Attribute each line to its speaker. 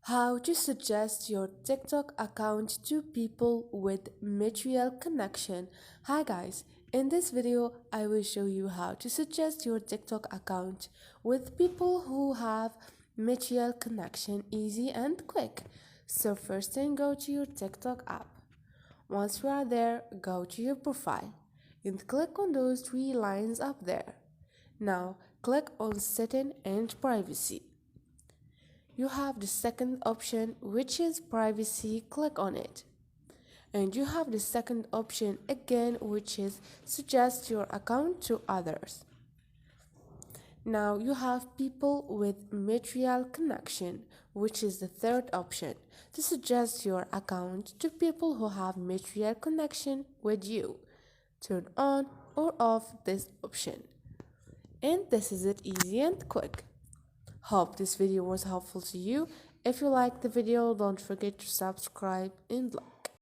Speaker 1: How to suggest your TikTok account to people with Metual Connection. Hi guys, in this video I will show you how to suggest your TikTok account with people who have Metual Connection easy and quick. So first thing, go to your TikTok app. Once you are there, go to your profile and click on those three lines up there. Now click on Setting and Privacy. You have the second option, which is privacy. Click on it. And you have the second option again, which is suggest your account to others. Now you have people with Metual Connection, which is the third option, to suggest your account to people who have Metual Connection with you. Turn on or off this option. And this is it, easy and quick. Hope this video was helpful to you. If you liked the video, don't forget to subscribe and like.